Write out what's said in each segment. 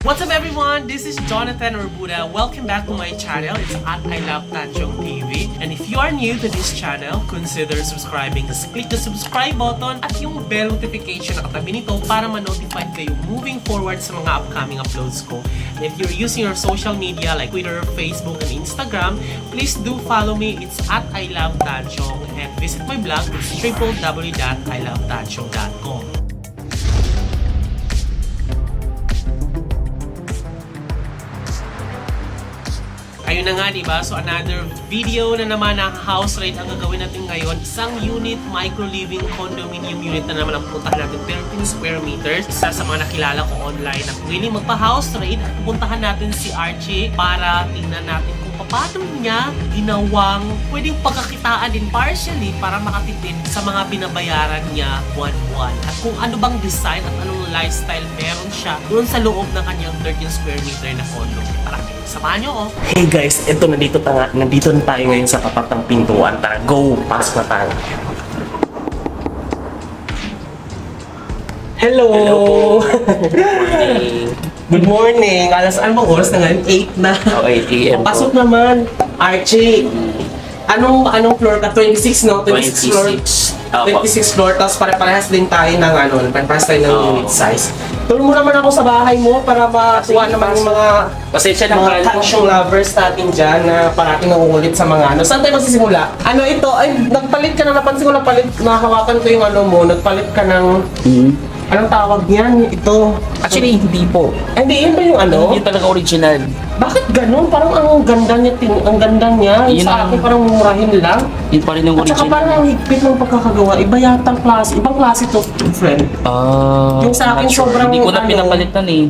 What's up everyone? This is Jonathan Orbuda. Welcome back to my channel. It's at I Love Tanjong TV. And if you are new to this channel, consider subscribing. Just click the subscribe button at yung bell notification na katabi nito para ma-notify kayo moving forward sa mga upcoming uploads ko. And if you're using your social media like Twitter, Facebook, and Instagram, please do follow me. It's at I Love Tanjong. And visit my blog. It's www.ilovetanjong.com. Ayun na nga, diba? So another video na naman ng house raid ang gagawin natin ngayon. Isang unit, micro-living condominium unit na naman ang puntahan natin. 13 square meters. Isa sa mga nakilala ko online na willing magpa-house raid at pupuntahan natin si Archie para tingnan natin kung paano niya ginawang pwedeng pagkakitaan din partially para makatipid sa mga binabayaran niya buwan-buwan. At kung ano bang design at anong lifestyle meron siya doon sa loob ng kanyang 13 square meter na condo. Tara, samahan niyo, oh! Hey guys, eto nandito na tayo ngayon sa tapat ng pintuan. Tara, go! Pasok na tayo. Hello! Good morning. Good morning! Ano bang oras na ngayon? 8 na. Oh, 8 a.m. Pasok naman, Archie. Anong floor ka? 26, no? 26 floor. 26 floor, tapos pare-parehas din tayo ng pare-parehas tayo ng unit size. Tulong mo naman ako sa bahay mo para makuha naman yung mga Pasensya na mga tansyong lovers natin dyan na parating nangungulit sa mga ano. Saan tayo magsisimula? Ano ito? Ay, nagpalit ka na, napansin ko nahawakan ko yung ano mo, nagpalit ka ng, anong tawag niyan? Ito. Actually, hindi po. Ay, hindi, yun ba yung ano? Yun talaga original. Bakit ganun? Parang ang ganda niya, ang ganda niya. Yung Yun sa akin ang- parang murahin lang. Yun pa rin yung At saka original. parang ang higpit ng pagkakagawa. Iba yata ang klase. Ibang klase to, friend. Yung sa akin not sure. sobrang, Hindi ko na ano, pinapalitan eh.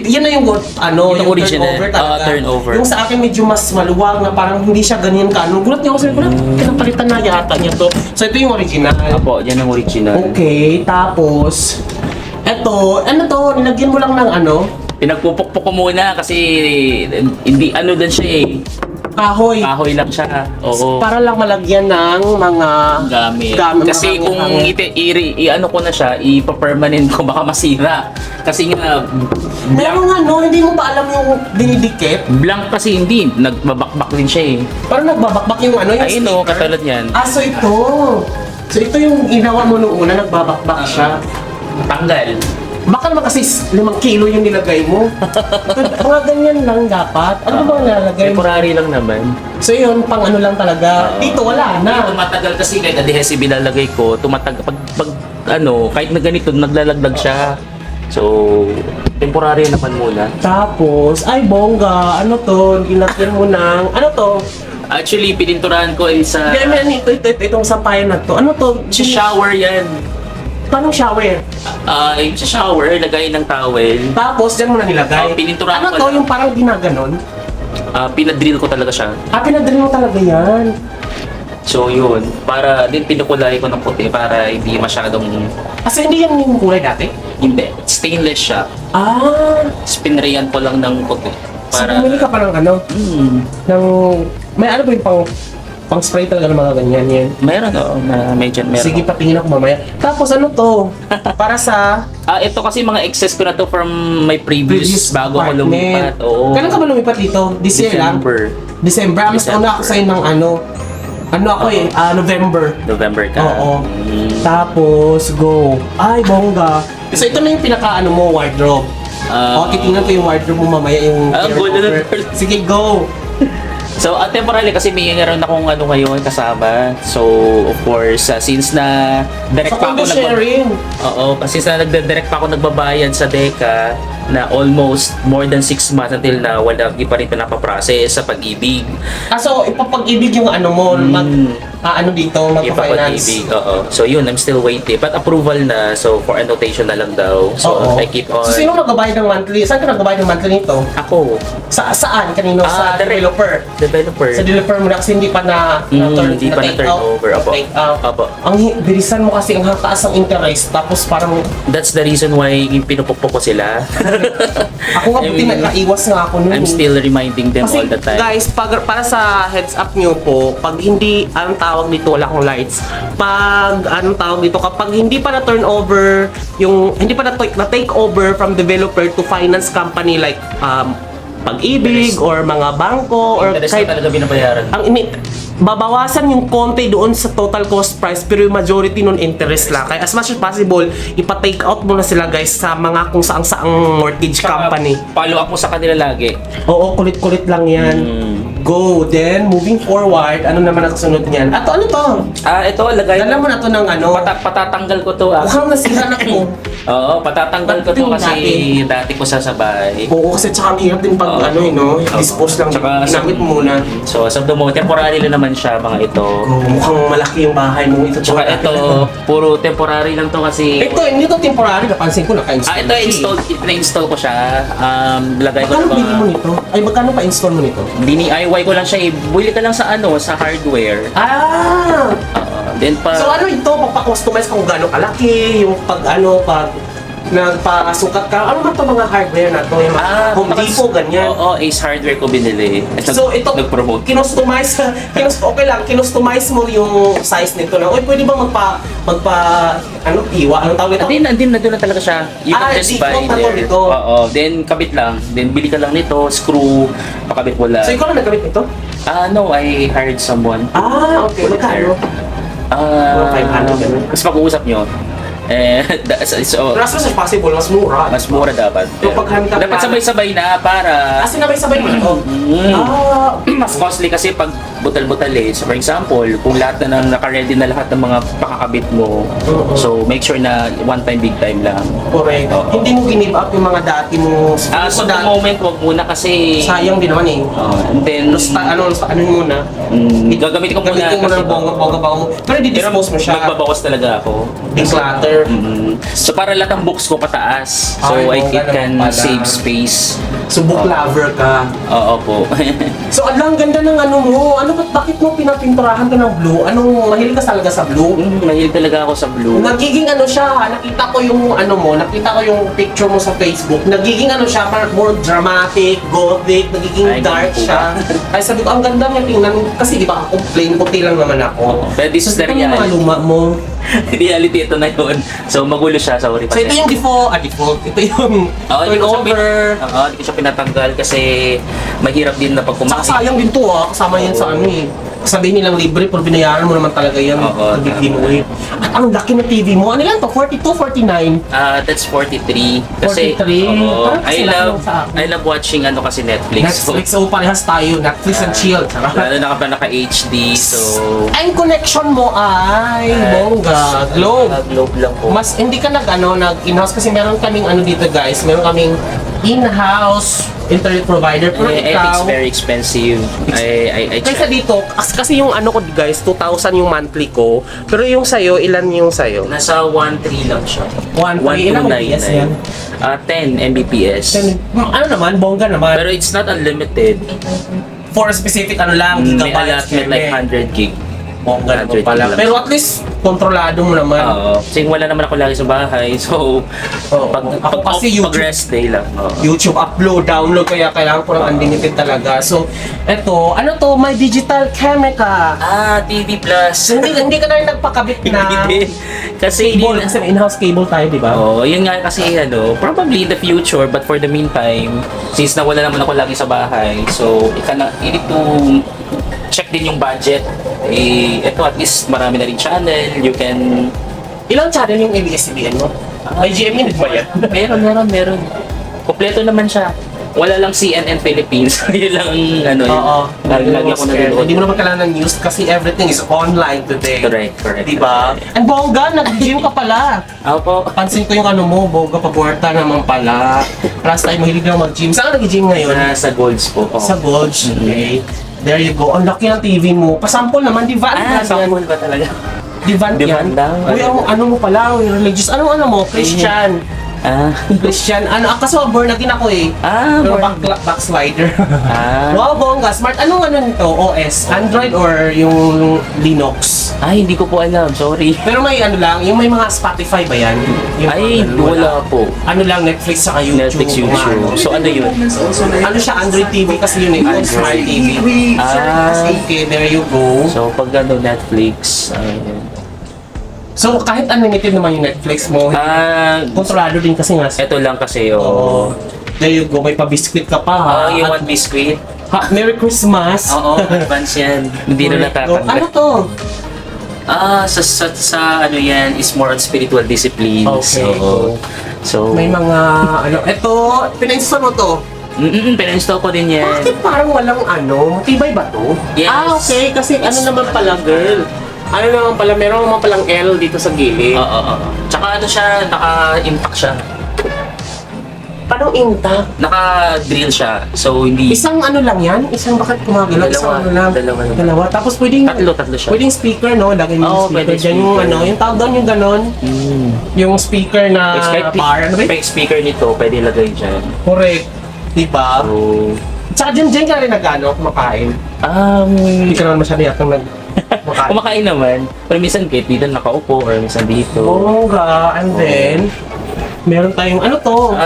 Yan na yung Yung original. turnover talaga. Turnover. Yung sa akin medyo mas maluwag na parang hindi siya ganyan ka. Ano, gulat niya ako sabi ko na pinapalitan na yata niya to. So ito yung original. Apo, yan ang original. Okay, tapos eto, ano to, nilagyan mo lang ng ano? Pinagpupukpok ko muna kasi hindi ano din siya eh. Kahoy. Kahoy lang siya. Oo. Para lang malagyan ng mga Gamit. Kasi mga kung i-ano ko na siya, ipa-permanent ko baka masira. Kasi nga Pero nga no, hindi mo pa alam yung dinidikit. blank kasi hindi, nagbabakbak din siya eh. Parang nagbabakbak yung ano, yung Ayun o, sticker. katulad yan. So ito. So ito yung ginawa mo nung una, nagbabakbak siya. Tanggal. Baka naman kasi 5 kilo yung nilagay mo. Mga ganyan lang dapat. Ano ba nilalagay mo? Temporary lang naman. So yun, pang ano lang talaga. Dito wala na. Tumatagal kasi kahit adhesive binalagay ko, tumatagal pag ano, kahit na ganito naglalaglag siya. So, temporary naman muna. Tapos, ay bongga, ano to, ginagyan mo ng, ano to? Actually, pininturahan ko sa Kaya itong sampayan na to. Ano to? sa shower yan. Paano shower? Yung sa shower, lagay ng towel. Tapos, dyan mo na nilagay. Pininturahan Ano ko to, lang. yung parang ginaganon? Pinadrill ko talaga siya. Pinadrill mo talaga yan. So, yun. Para din pinukulay ko ng puti para hindi masyadong Kasi hindi yan yung kulay dati? hindi. Stainless siya. Spinrayan ko lang ng puti. So, Para bumili ka pa ng ano? Ng, may ano ba yung pang spray talaga ng mga ganyan yan? meron na medyo meron. Sige, patingin ako mamaya. Tapos ano to? Para sa Ito kasi mga excess ko na to from my previous bago ako lumipat. Oo. Kailan ka ba lumipat dito? This year lang? December. Mas December. una ako sa'yo ng ano. Ano ako November ka. Oo. Tapos, go. Ay, bongga. So ito na yung pinaka-ano mo, wardrobe. Titingnan ko yung wardrobe mo mamaya yung Go na. Sige, go. So, temporarily kasi may meron akong ano ngayon kasama. So, of course, since na direct Sa pa ako condo sharing. Kasi sa nagde-direct pa ako nagbabayad sa DECA na almost more than 6 months until na wala pa rin pinapaprocess sa pag-ibig. So ipapag-ibig yung ano mo, ano dito, magpa-finance. Ipapag-ibig, So yun, I'm still waiting. But approval na, so for annotation na lang daw. So Oo. I keep on. So sino nagbabayad ng monthly? Saan ka nagbabayad ng monthly nito? Ako, Saan? Kanino? Sa direct. developer? developer. Sa developer mo na kasi hindi pa Hindi pa take na-turnover. out. Opo. Take out. Opo. Bilisan mo kasi ang taas ng interest, tapos parang That's the reason why pinupukpok ko sila. ako nga buti nagkaiwas nga ako nun. I'm still reminding them Kasi all the time. guys, para sa heads up nyo po, pag hindi, anong tawag tawag dito, wala akong lights. Pag, anong tawag dito, kapag hindi pa na-turn over, hindi pa na-take over from developer to finance company like, Pag-ibig or mga bangko or Interest kahit na talaga binabayaran. babawasan yung konti doon sa total cost price pero yung majority nun interest lang. Kaya as much as possible, ipa-take out mo na sila guys sa mga kung saang mortgage company. Follow up mo sa kanila lagi. Oo, kulit-kulit lang yan. Go. Then, moving forward, ano naman ang kasunod niyan? Ano to? Ito, lagay. Alam mo na to ng ano? Patatanggal ko to. Mukhang nasira na ko. Oo, patatanggal ko to kasi dati ko sasabay. Oo, kasi tsaka ang hirap din pag dispose lang. Tsaka Ginamit mo muna. So, sa mo, temporary lang naman siya, mga ito. Mukhang malaki yung bahay mo. Tsaka ito, puro temporary lang to kasi... Ito, hindi to temporary. Napansin ko, naka-install. Ito, na-install ko siya. Lagay ko Magkano bili mo nito? Ay, magkano pa-install mo nito? DIY ko lang siya. Bili ka lang sa sa hardware. Then So ano ito, pagpa-customize kung gaano kalaki, yung pag nagpasukat ka, ano ba ito mga hardware na to? Yung mga Home Depot, ganyan. Oo, Ace Hardware ko binili. So ito, nag-promote. okay lang, kinustomize mo yung size nito na, pwede ba iwa? Anong tawag ito? Andin na doon na talaga siya. You can just buy default na to there. nito. Oo, then kabit lang. Then bili ka lang nito, screw, pakabit mo lang. So ikaw na nagkabit ito? No, I hired someone. Okay. Magkano? 500 ganun. Mas pag-uusap nyo. So, Pero as much as possible, mas mura. mas mura dapat. So, pag handa- Dapat sabay-sabay na para Sinabay-sabay mo ito? mas costly kasi pag butal-butal So for example, kung lahat na naka-ready na lahat ng mga pakakabit mo, so make sure na one time, big time lang. Correct. Hindi mo give up yung mga dati mo. So the moment, wag muna kasi... Sayang din naman eh. And then... Ano muna? Gagamitin ko muna. Gamitin mo ng bongga-bongga mo. Pero di-dispose mo siya. Magbabawas talaga ako. Declutter. So para lahat ng books ko pataas. So Ay, it can pala. save space. So book lover ka. Oo po. So ang ganda ng ano mo. Bakit mo pinapinturahan ka ng blue? Mahilig ka talaga sa blue? Mahilig talaga ako sa blue. Nagiging siya, nakita ko yung picture mo sa Facebook. Nagiging siya, parang more dramatic, gothic, nagiging dark ganun po siya. Ay sabi ko, ang ganda niya tingnan. Kasi di ba ako plain puti lang naman ako. But this is the Ito yung mga reality. luma mo. Reality ito na yun. So magulo siya, sorry pa. So ito yung default. Ito yung turnover. Hindi ko siya pinatanggal kasi mahirap din na pag Saka kumakit. sayang din to kasama yan sa sabihin nilang libre pero binayaran mo naman talaga yan. Oo, Giveaway. At ang laki ng TV mo. Ano yan to? 42, 49? That's 43. Kasi 43? Parang kasi lang sa akin. I love watching kasi Netflix. Netflix, so parehas tayo. Netflix and chill. Charot. Lalo na kapag naka-HD, so... Ang connection mo ay bongga, globe. Globe lang po. Mas hindi ka nag-in-house kasi meron kaming dito guys, meron kaming in-house internet provider pero I think ikaw it's very expensive. I kaysa checked. dito kasi yung ko guys 2,000 yung monthly ko pero yung sayo ilan yung sayo? Nasa 1.3 lang siya. 1.3 ilang Mbps yan? 10 Mbps. Naman bongga naman Pero it's not unlimited. for a specific lang May gigabytes allotment like 100 gig. bongga naman 100 pala lang. pero at least kontrolado mo naman. Oo. Kasi wala naman ako lagi sa bahay. So, Ako kasi YouTube. pag rest day lang. Oo. YouTube upload, download, kaya kailangan ko ng unlimited talaga. So, eto, my digital camera. TV Plus. hindi ka na rin nagpakabit na Hindi. Kasi cable, kasi may in-house cable tayo, di ba? yun nga kasi probably in the future, but for the meantime, since nawala naman ako lagi sa bahay, so you need to check din yung budget. Ito at least marami na rin channel, you can... Ilang channel yung ABS-CBN mo? May GMA ba yan? Meron. Kompleto naman siya. Wala lang CNN Philippines. Yun lang Oo. Lagi ako nanonood. Hindi mo naman kailangan ng news kasi everything is online today. Correct. Di ba? And bongga, nag-gym ka pala. Ako, Pansin ko yung mo, bongga pabuerta naman pala. Last time, mahilig na mag-gym. Saan ka nag-gym ngayon? sa Golds po. Sa Golds. Okay. There you go. Ang laki ng TV mo. Pasample naman, divan yan. sample ba talaga? Divan Divan yan. lang. Uy, mo pala, religious. Ano mo? Christian. Christian, kaso born again ako eh. Pero backslider. Wow, bongga. Smart. Anong nito? OS? Android or yung Linux? Ay, hindi ko po alam. Sorry. Pero may lang, yung may mga Spotify ba yan? Yung Ay, wala po. Ano lang, Netflix saka YouTube. Netflix, YouTube. So, ano yun? Ano siya, Android TV kasi yun eh. Smart TV. Okay, there you go. So, pag Netflix, So, kahit unlimited naman yung Netflix mo, kontrolado din kasi nga. Ito lang kasi, Oo. There you go, may pa-biscuit ka pa ha. You want biscuit? Merry Christmas! Oo, advance yan. Hindi na natatanggap. Ano to? Sa ano yan, is more on spiritual discipline. Okay. So, May mga, ito, pinainstall mo to. pina-install ko din yan. Bakit parang walang matibay ba to? Yes. Okay, kasi naman pala, girl. Meron naman palang L dito sa gilid. Oo. Tsaka siya, naka-impact siya. Paano intact? Naka-drill siya. So, hindi... Isang lang yan? Bakit gumagalaw? Isang lang? Dalawa. Tapos pwedeng... Tatlo siya. Pwedeng speaker, no? Lagay mo yung speaker. pwede Diyan yung speaker. yung tawag doon, yung ganon. Yung speaker na bar. Ano ba yun? Yung speaker nito, pwede ilagay dyan. Correct. Diba? So... Tsaka dyan ka rin kumakain. Hindi ka naman masyado yatang kumakain. Kumakain naman. Pero minsan kahit dito nakaupo or minsan dito. Bongga. And then, meron tayong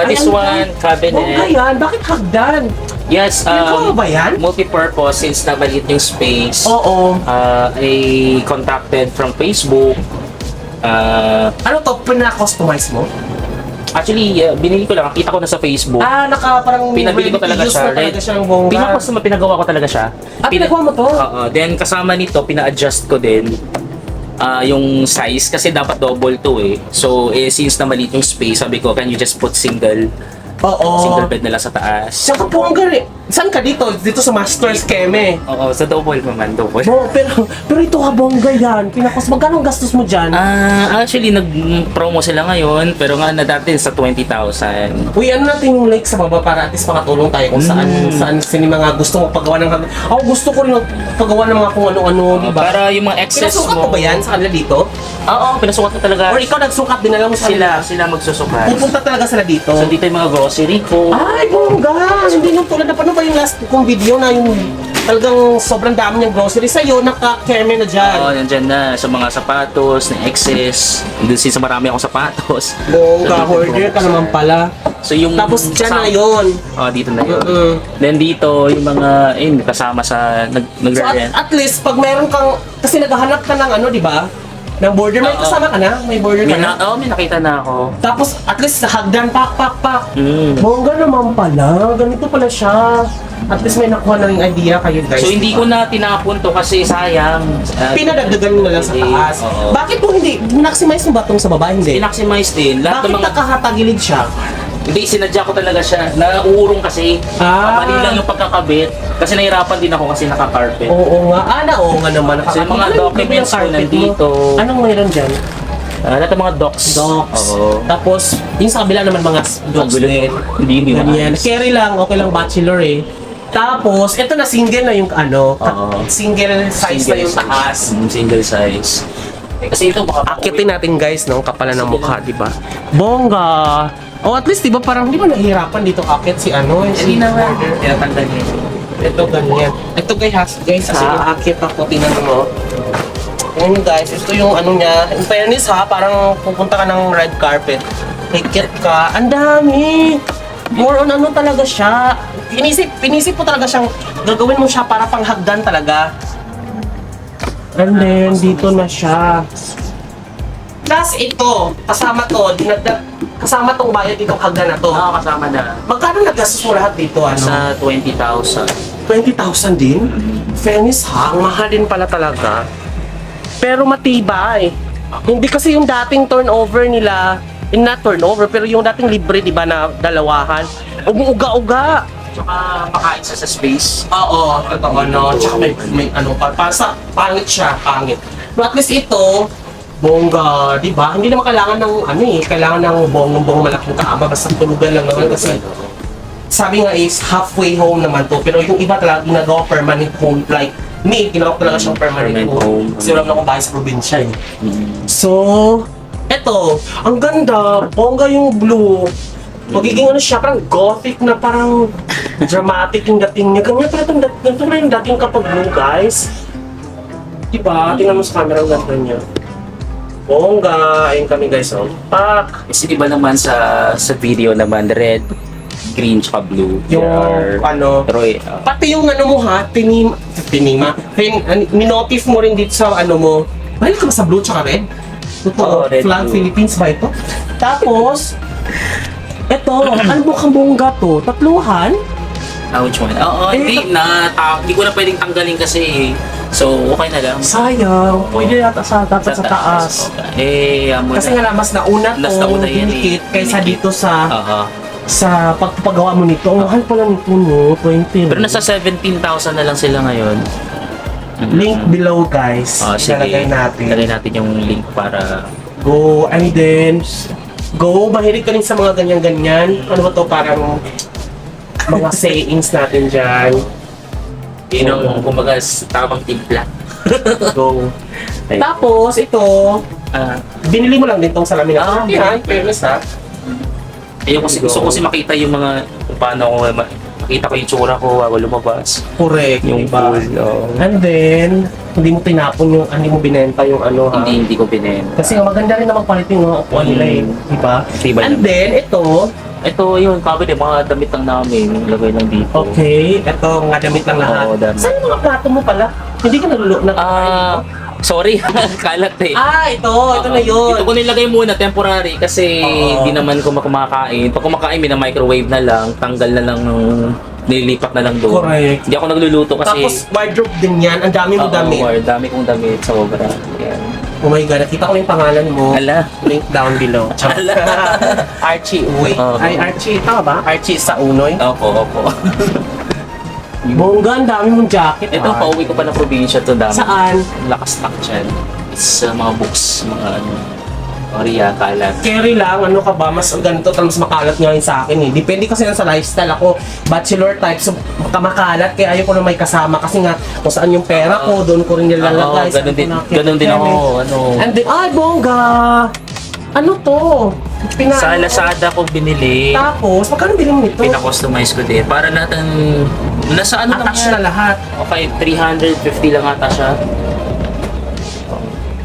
This one, cabinet. Bongga yan. Bakit hagdan? Yes, Pinagawa ba yan? multi-purpose since nabaliit yung space. Oo. I contacted from Facebook. Pina-customize mo? Actually, binili ko lang. Kita ko na sa Facebook. Parang Pinabili ko talaga siya. Siyang bongga. Pinagawa ko talaga siya. Pinagawa mo to? Then kasama nito, pina-adjust ko din yung size kasi dapat double to eh. So, since na maliit yung space, sabi ko, can you just put single bed na lang sa taas? Saka bongga rin. Saan ka dito? Dito sa Masters Keme. Oo, sa double naman, double. Pero ito ka bongga yan. Magkano ang gastos mo dyan? Actually, nag-promo sila ngayon, pero nga na dati sa 20,000. Uy, natin yung link sa baba para at least makatulong tayo kung saan mga gusto mo paggawa ng... Ako gusto ko rin paggawa ng mga kung ano-ano, di ba? Para yung mga excess Pinasukat mo. mo ba yan sa kanila dito? Oo, pinasukat ko talaga. Or ikaw nagsukat din na lang mo sa kanila? Sila magsusukat. Pupunta talaga sila dito? So dito yung mga grocery ko. Ay, bongga! Hindi yung tulad na paano ba yung last kong video na yung talagang sobrang dami niyang grocery sa'yo, naka-keme na dyan. Oo, nandyan na. Sa mga sapatos, na excess. Doon since marami akong sapatos. Bongga, hoarder ka naman pala. So yung... Tapos dyan na yun. Dito na yun. Then dito, yung mga, kasama sa So nag-rent. at least, pag meron kang, kasi naghahanap ka ng di ba? Ng border, may kasama ka na? May border ka na? May nakita na ako. Tapos, at least, hagdan, pak. Mm. Bongga naman pala. Ganito pala siya. At least may nakuha na yung idea kayo, guys. So hindi ko na tinapon to kasi sayang. Pinadagdagan mo na lang sa taas. Oo. Bakit mo hindi? Maximize mo ba itong sa baba? Hindi. Pinaximize din. Lahat Bakit ng mga... nakakatagilid siya? Hindi, sinadya ko talaga siya. Nauurong kasi. Mali lang yung pagkakabit. Kasi nahirapan din ako kasi naka-carpet. Oo nga. Oo nga naman. So yung mga documents ko nandito. Anong mayroon dyan? Lahat ng mga docs. Oo. Tapos, yung sa kabila naman mga docs din. Hindi Ganyan. Carry lang. Okay lang bachelor eh. Tapos, ito na single na yung single size na yung taas. Single size. Kasi ito Akitin natin guys, no? Kapalan ng mukha, di ba? Bongga! At least, di ba parang di ba nahihirapan dito akit si Hindi naman. Tinatanggal niya. Ito ganyan. Ito guys, akit ako, tinan mo. Ayan guys, ito yung niya. In fairness parang pupunta ka ng red carpet. Hikit ka. Ang dami! More on talaga siya. Pinisip po talaga siyang gagawin mo siya para panghagdan talaga. And then, dito na siya. Plus ito, kasama tong bayad ditong hagdan na to. Kasama na. Magkano nagastos mo lahat dito? Sa 20,000. 20,000 din? Fairness ang mahal din pala talaga. Pero matibay. Hindi kasi yung dating turnover nila, not turnover, pero yung dating libre, di ba, na dalawahan. Umuuga-uga. Tsaka makain sa space. Oo, totoo Tsaka may pangit siya, pangit. But at least ito, bongga, di ba? Hindi naman kailangan ng kailangan ng bongong malaking kama, basta tulugan lang naman kasi sabi nga is halfway home naman to, pero yung iba talaga ginagawa permanent home, like me, ginawa ko talaga siyang permanent home. Kasi wala na akong bahay sa probinsya eh. So, eto, ang ganda. Bongga yung blue. Magiging ano siya, parang gothic na parang dramatic yung dating niya. Ganyan pala ganito na yung dating kapag blue, guys. Diba? Tingnan mo sa camera ang ganda niya. Bongga. Ayun kami, guys. Oh. Pak! Kasi di ba naman sa video naman, red, green, tsaka blue. Yung ano, Roy, pati yung ano mo ha, minotif mo rin dito sa ano mo. Mahilig ka ba sa blue tsaka red? Totoo, Oo, red, flag blue. Philippines ba ito? Tapos, eto, ano mo kang bongga to? Tatluhan? which one? Oo, hindi ko na pwedeng tanggalin kasi. So, okay na lang. Sayang, pwede yata dapat sa taas. Okay. Kasi nga mas nauna Mas to, nauna yan dinikit, kaysa Dinikit. dito Oo. sa pagpagawa mo nito. Ang mahal pala nito no, 20. Pero nasa 17,000 na lang sila ngayon. Link below guys, Sige. ilalagay natin. Ilalagay natin yung link para... Go, and then, go, mahilig ka rin sa mga ganyan-ganyan. Ano ba to, parang mga sayings natin dyan. Yun ang kumbaga tamang timpla. Go. Okay. Tapos, ito, Ah, binili mo lang din tong salamin na. Ah, Yeah, fairness ha. ayun kasi gusto ko kasi makita yung mga kung paano ko makita ko yung tsura ko bago lumabas. Correct, Yung diba? pool. And then, hindi mo tinapon yung, hindi mo binenta yung ano ha. Hindi ko binenta. Kasi nga maganda rin naman quality ng mga upuan nila eh. Diba? Tibay And naman. then, ito, Ito yung cabinet, mga damit lang namin. Lagay lang dito. okay, ito nga damit lang lahat. Oo, damit. Saan yung mga plato mo pala? Hindi ka nag Sorry, kalat eh. ito na yun. Ito ko nilagay muna, temporary, kasi Oo. hindi naman ko kumakain. Pag kumakain, mina-microwave na lang, tanggal na lang nung nililipat na lang doon. Correct. Hindi ako nagluluto kasi... Tapos wardrobe din yan, ang dami mo Oo, damit. dami kong damit, sobra. Yan. Oh my God, nakita ko yung pangalan mo. Ala. Link down below. Ala. Archie Uy. Oo. Ay, Archie, tama ba? Archie sa Unoy. Opo. Bongga, ang dami mong jacket. Ito, ah. pauwi ko pa ng probinsya to, dami. Saan? Lakas-tak dyan. It's mga books, mga ano, Korea, kalat. Carry lang, ano ka ba? Mas ganito, mas makalat ngayon sa akin eh. Depende kasi yan sa lifestyle. Ako, bachelor type, so makalat, kaya ayoko na may kasama. Kasi nga, kung saan yung pera ko, doon ko rin nilalagay. Oo, ganun din ako, ano. And then, ay, bongga! Ano to? Sa Lazada ko binili. Tapos, magkano bilhin mo nito? Pina-customize ko din. Para natin, nasa ano lang Attach yan. na lahat. Okay, 350 lang ata siya.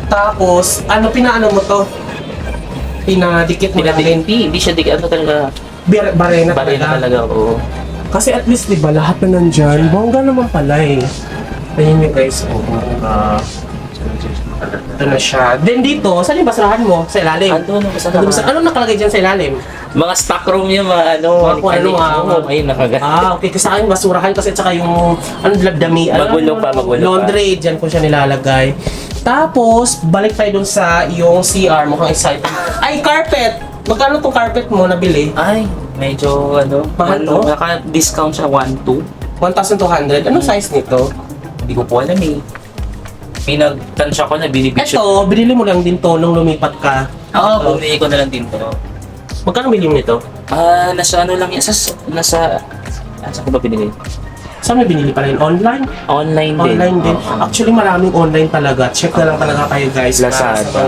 Tapos, ano, pinaano mo to? Pinadikit mo lang din. Hindi siya ano talaga. Barena Barena talaga. talaga, oo. Kasi at least, di ba, lahat na nandyan. Bongga naman pala eh. Ayun yung guys, oh, bongga. Ito na siya. Then dito, saan yung basurahan mo? Sa ilalim? Ando, ano, basta Ano, anong nakalagay dyan sa ilalim? mga stock room niya, mga ano. Mga kung ano, Ayun, nakagat. Okay. Kasi sa akin, basurahan kasi tsaka yung, ano, dami. Magulo pa. Laundry, dyan ko siya nilalagay. Tapos, balik tayo dun sa yung CR. Mukhang excited. Ay, carpet! Magkano tong carpet mo nabili? Ay, medyo ano. Mahal to? Naka-discount siya, 1,200. 1,200. Anong size nito? Hindi ko po alam eh. Pinagtansya ko na, binibidyo. Ito, binili mo lang din to nung lumipat ka. Oo, bumili ko na lang din to. Magkano binili mo nito? Nasa ano lang yan, nasa ko ba binili? Saan may binili pa rin? Online? Online din. Online din. Oo. Actually, maraming online talaga. Check na lang talaga kayo guys. para Lazada. Sa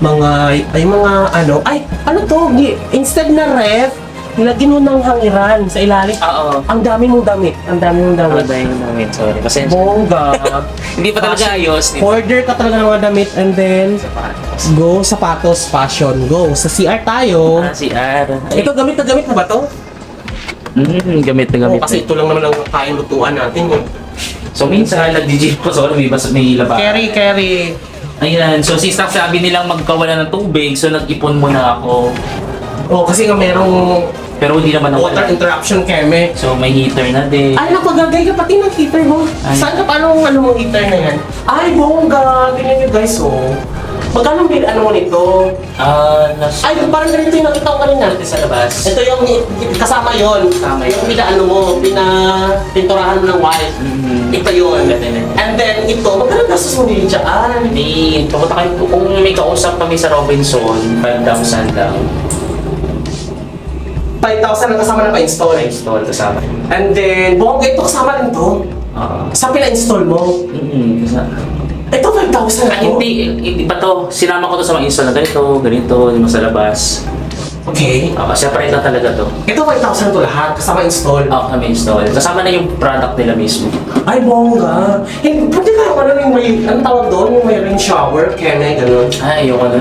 mga ano. Ay, ano to? Instead na ref, nilagyan mo ng hangiran sa ilalim. Oo. Ang dami mong damit. Ang dami mong damit. Dahil namin, sorry. Pasensya. Bongga. Hindi pa talaga ayos. Order ka talaga ng mga damit and then go sapatos, fashion. Go. Sa CR tayo. Si R. Ito, gamit na gamit mo ba to? Gamit na gamit. Oo, kasi ito lang naman ang kayang lutuan natin. Eh. So minsan, nag-digit ko. So, may laba. Carry. Ayan. So, si staff sabi nilang magkawala ng tubig. So, nag-ipon muna ako. Oo, kasi nga merong Pero hindi naman water nawala. interruption keme. So, may heater na din. Ay, napagagay ka pati ng heater mo. Ay. Saan ka paano ano mong heater na yan? Ay, bongga. Ganyan nyo guys, oh. Magkano bil ano mo nito? Ay, parang ganito yung nakita ko kanina. Sa labas. Ito yung kasama yon. Kasama yun. Yung pinaano mo, pinapinturahan mo ng white. Ito yun. And then ito, magkano gastos mo din dyan? Hindi. Pupunta kayo kung may kausap kami sa Robinson, 5,000 lang. 5,000 ang kasama na pa-install. Install kasama. And then, bongga ito kasama rin to. Saan pina-install mo? Kasama. Ito 5,000 Ay, hindi ba to? Sinama ko to sa mga install na ganito, yung sa labas. Okay. Separate lang talaga to. Ito 5,000 to lahat, kasama install. Kami install. Kasama na yung product nila mismo. Ay, bongga. Hindi, pwede ka yung may, anong tawag doon? Yung may rain shower, keme, gano'n. Ay, yung ano.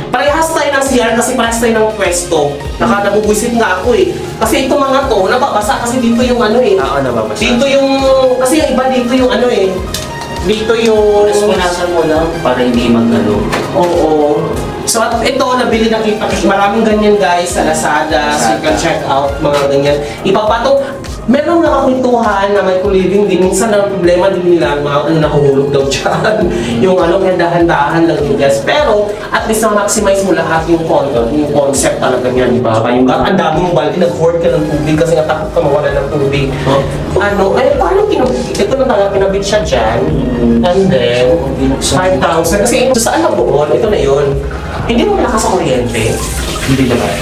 Parehas tayo ng CR kasi parehas tayo ng pwesto. Nabubuisit nga ako eh. Kasi itong mga to, nababasa kasi dito yung ano eh. Oo, nababasa. Dito yung, kasi yung iba dito yung ano eh. Dito yung... Punasan mo lang para hindi mag-ano. Oo. So at ito, nabili na kita. Maraming ganyan guys sa Lazada. So you can check out mga ganyan. Ipapatong, meron nakakwentuhan na micro-living din. Minsan ang problema din nila, mga ano nakuhulog daw dyan. Yung ano, kaya dahan-dahan lang yung guys. Pero at least na-maximize mo lahat yung content, yung concept talaga niyan, di ba? Yung ang dami mong balde, nag-hoard ka ng tubig kasi nga takot ka mawala ng tubig. Ano, eh paano kinabit? Ito na talaga, kinabit siya dyan. And then, 5,000. Kasi ito saan nabuon? Ito na yun. Hindi mo malakas sa kuryente. Hindi naman.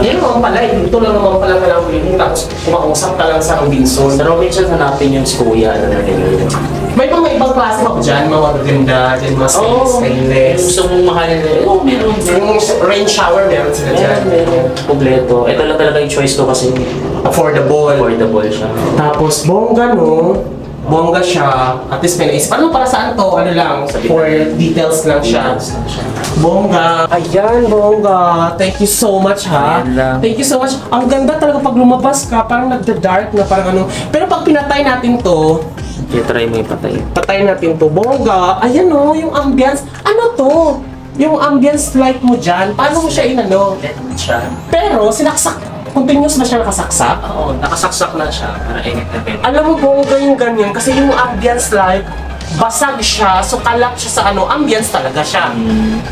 Yan naman pala, ito lang naman pala ka lang ulitin, tapos kumakausap ka lang sa Robinson. Sa Robinson, hanapin yung Skuya, ano na nila. May mga ibang klase ako dyan, mga magaganda, dyan mga stainless. Gusto mong mahalin na, meron. Yung rain shower meron sila dyan. Meron. Kompleto. Ito lang talaga yung choice ko kasi Affordable. affordable siya. Tapos bongga no, bongga siya, at least may naisip. Ano para saan to? Ano lang, for details lang siya. Bongga. Ayan, bongga. Thank you so much, ha? Ayan lang. Thank you so much. Ang ganda talaga pag lumabas ka, parang nagda-dark na parang ano. Pero pag pinatay natin to, Okay, try mo ipatay. patayin natin to. Bongga. Ayan o, yung ambience. Ano to? Yung ambience light mo dyan, paano mo siya inano? Ganun siya. Pero, sinaksak. Continuous ba siya nakasaksak? Oo, nakasaksak na siya para init na pwede. Alam mo bongga yung ganyan, kasi yung ambience light, basag siya, so kalap siya sa ano, ambience talaga siya.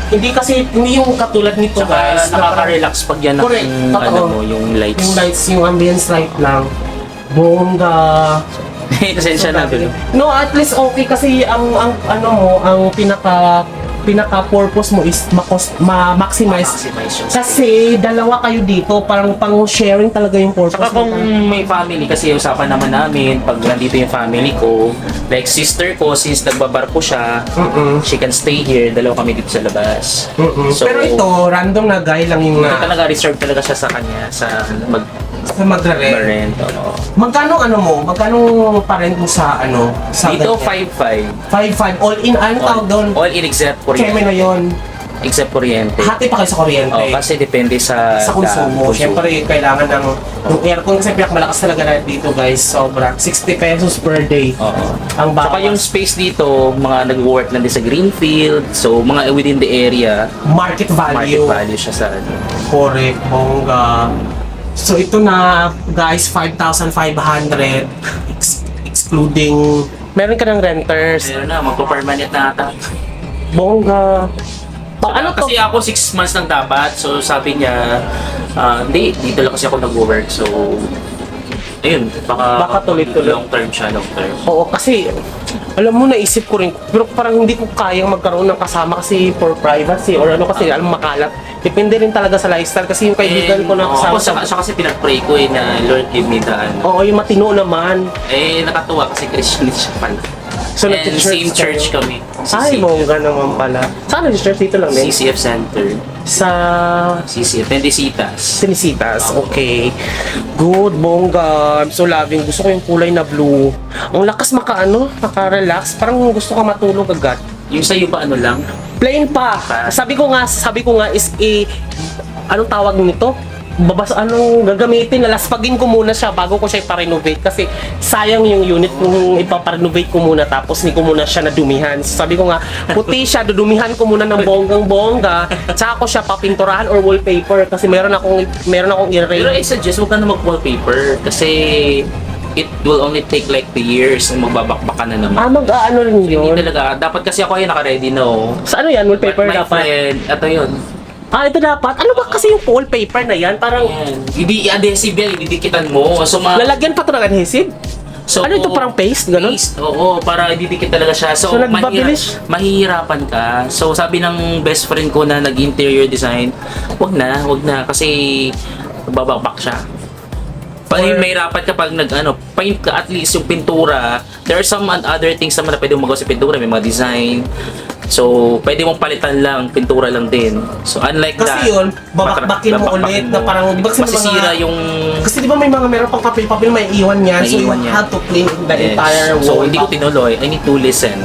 Hindi kasi, hindi yung katulad nito guys. Tsaka nakaka-relax pag yan ang Correct, ano totoo. mo, yung lights. Yung lights, yung ambience light lang. Bongga. Pasensya na dulo. No, at least okay kasi ang ano mo, ang pinaka-purpose mo is ma-maximize. Maximize yung Kasi dalawa kayo dito, parang pang-sharing talaga yung purpose. Saka kung may family, kasi usapan naman namin, pag nandito yung family ko, like sister ko, since nagbabarko siya, she can stay here, dalawa kami dito sa labas. So, Pero ito, random na guy lang yung ito talaga reserved talaga siya sa kanya, sa magre-rent. mag-rent. Oo. Magkano ano mo? Magkano pa rent mo sa ano? Sa Dito, ganyan? 5-5. 5-5. All in, ano tawag doon? All in except Keme kuryente. na yun. Except kuryente. Hati pa kayo sa kuryente. Kasi depende sa Konsumo. Siyempre, kailangan ng yung aircon kasi pinakamalakas talaga na dito guys. Sobra. 60 pesos per day. Oo. Ang Saka yung bawas. space dito, mga nag-work lang din sa Greenfield. So, mga within the area, Market market value. value siya sa ano. Correct. Bongga. So, ito na guys, 5,500 excluding... Meron ka ng renters. Pero na, magpo-permanent na ata. Bongga. Ano to? Kasi ako 6 months lang dapat. So, sabi niya, hindi, dito lang kasi ako nag-work. So, ayun, baka tuloy-tuloy. long term siya, long term. Oo, kasi alam mo, naisip ko rin, pero parang hindi ko kayang magkaroon ng kasama kasi for privacy or ano kasi, alam makalat. Depende rin talaga sa lifestyle kasi yung kaibigan ko na kasama Ako siya kasi pinag-pray ko na Lord give me the ano. Oo, yung matino naman. Nakatuwa kasi Christian siya pala. So, And same kayo? church kami. Ay, bongga naman pala. Saan nag-church dito lang din? CCF Center. Sa CCF, Tendesitas. Sinisitas, okay. Good, bongga. I'm so loving. Gusto ko yung kulay na blue. Ang lakas maka-relax. Parang gusto ka matulog agad. Yung sa'yo ba ano lang? Plain pa. Sabi ko nga is anong tawag nito? Anong gagamitin, lalaspagin ko muna siya bago ko siya ipa-renovate kasi sayang yung unit kung ipa-renovate ko muna tapos hindi ko muna siya nadumihan. So, sabi ko nga, puti siya, dudumihan ko muna ng bonggang-bongga, tsaka ko siya papinturahan or wallpaper kasi meron akong Pero i-rate. I suggest huwag ka na mag-wallpaper kasi it will only take like 2 years na magbabakbaka na naman. Mag-ano rin Hindi yun. talaga. Dapat kasi ako ay naka-ready na oh. Sa ano yan, wallpaper My dapat? friend, ito yun. Ito dapat. Ano ba kasi yung wallpaper na yan? Parang Hindi adhesive yan, didikitan mo. So, lalagyan pa ito ng adhesive? so, Ano ito, parang paste? Ganun? Paste, oo, para ididikit talaga siya. So, So, nagbabilis? mahihirapan ka. So, sabi ng best friend ko na nag-interior design, wag na, kasi babakbak siya. Pag may rapat kapag paint ka, at least yung pintura, there are some other things naman na pwede mong magawa sa pintura, may mga design. So, pwede mong palitan lang, pintura lang din. So, unlike Kasi yun, babakbakin mo ulit na parang, di ba kasi masisira yung... Kasi di ba may mga meron pang papel-papel may iwan yan. So, you Maiiwan yan. have to clean the Yes. entire wall. So, hindi ko tinuloy. I need to listen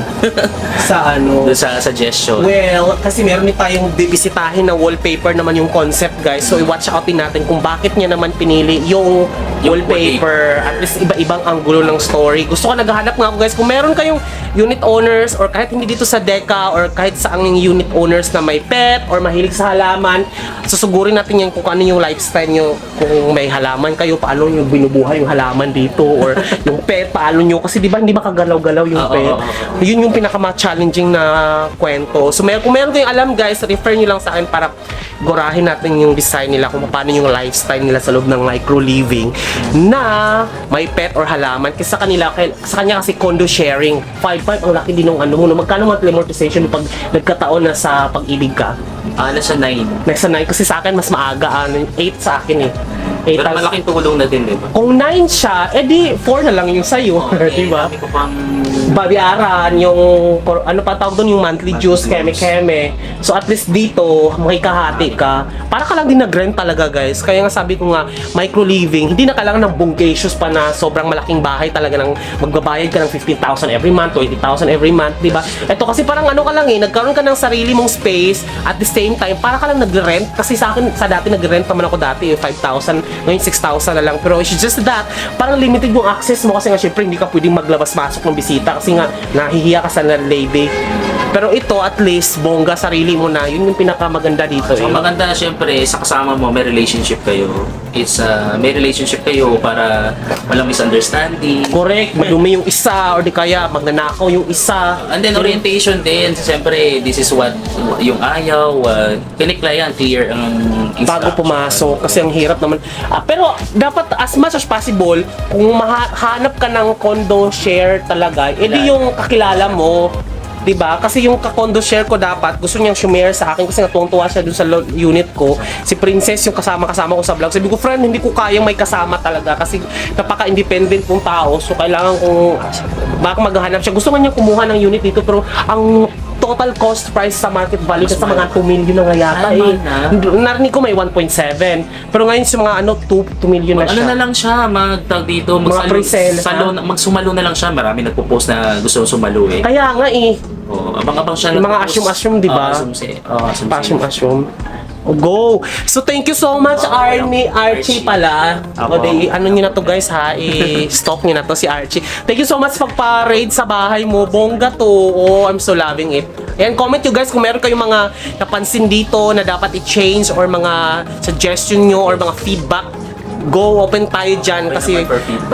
sa ano. doon sa suggestion. Well, kasi meron din tayong bibisitahin na wallpaper naman yung concept, guys. So, i-watch outin natin kung bakit niya naman pinili yung wallpaper. At least iba-ibang anggulo ng story. Gusto ko naghahanap nga ako, guys. Kung meron kayong unit owners or kahit hindi dito sa Deca or kahit sa ang unit owners na may pet or mahilig sa halaman, susugurin natin yan kung ano yung lifestyle nyo. Kung may halaman kayo, paano nyo binubuhay yung halaman dito or yung pet, paano nyo. Kasi di ba hindi makagalaw-galaw yung pet. Yun yung pinaka-challenging na kwento. So, kung meron kayong alam, guys, refer nyo lang sa akin para gurahin natin yung design nila kung paano yung lifestyle nila sa loob ng micro-living na may pet or halaman. Kasi sa kanya kasi condo sharing. 5.5 ang laki din ng ano mo. Magkano monthly amortization pag nagkataon na sa pag-ibig ka? Nasa 9. Nasa 9 kasi sa akin mas maaga. 8 sa akin eh. 8 Pero malaking tulong na din, di ba? Kung 9 siya, edi 4 na lang yung sa'yo. di ba? Dami ko pang... Babayaran, yung ano pa tawag doon, yung monthly dues, keme-keme. So at least dito, makikahati ka. Para ka lang din nag-rent talaga, guys. Kaya nga sabi ko nga, micro-living, hindi na kailangan ng bungkasius pa na sobrang malaking bahay talaga ng magbabayad ka ng 15,000 every month, 20,000 every month, di ba? Ito kasi parang ano ka lang eh, nagkaroon ka ng sarili mong space at the same time, para ka lang nag-rent. Kasi sa akin, sa dati nag-rent naman ako dati, 5,000, ngayon 6,000 na lang. Pero it's just that, parang limited yung access mo kasi nga syempre hindi ka pwedeng maglabas-masok ng bisita kasi nga nahihiya ka sa lady. Pero ito at least bongga sarili mo na, yun yung pinakamaganda dito. So, maganda syempre sa kasama mo, may relationship kayo. May relationship kayo para walang misunderstanding. Correct, madumi yung isa or di kaya magnanakaw yung isa. And then orientation din, siyempre this is what yung ayaw, kinikla yan, clear ang Bago instruction. pumasok kasi ang hirap naman. Pero dapat as much as possible kung mahanap ka ng condo share talaga, edi yung kakilala mo, 'di ba? Kasi yung ka-condo share ko dapat gusto niyang share sa akin kasi natuwang-tuwa siya dun sa unit ko. Si Princess yung kasama ko sa vlog. Sabi ko, friend, hindi ko kayang may kasama talaga kasi napaka-independent kong tao. So kailangan kong baka maghahanap siya. Gusto man niya kumuha ng unit dito pero ang total cost price sa market value sa mga 2 million na nga yata eh. Narinig ko may 1.7. Pero ngayon sa mga 2 million na siya. Ano na lang siya, magtag dito, Mga pre-sale, magsumalo na lang siya. Marami nagpo-post na gusto sumalo eh. Kaya nga eh. Abang-abang siya. Yung mga assume-assume, di ba? Assume-assume. Go! So, thank you so much, Archie pala. O, ano nyo na to, guys, ha? I-stop nyo na to si Archie. Thank you so much pagpa-raid sa bahay mo. Bongga to. Oh, I'm so loving it. Ayan, comment nyo, guys, kung meron kayong mga napansin dito na dapat i-change or mga suggestion nyo or mga feedback. Go, open tayo dyan kasi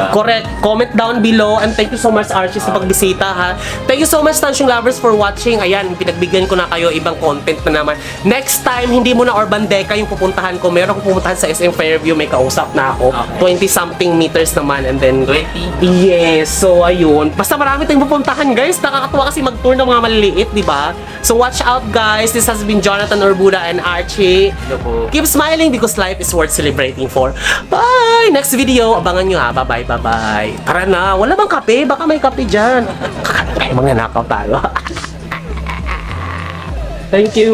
correct, comment down below and thank you so much Archie sa pagbisita ha. Thank you so much Tansyong lovers for watching. Ayan, pinagbigyan ko na kayo ibang content na naman. Next time, hindi mo na Urban Deca yung pupuntahan ko. Meron akong pupuntahan sa SM Fairview, may kausap na ako. 20 something meters naman and then 20? Yes, so ayun. Basta marami tayong pupuntahan guys. Nakakatuwa kasi mag-tour ng mga maliliit, di ba? So watch out guys. This has been Jonathan Orbuda and Archie. Keep smiling because life is worth celebrating for. Bye! Next video, abangan nyo ha. Bye-bye, bye-bye. Tara na, wala bang kape? Baka may kape dyan. Mga nakaw tayo. Thank you!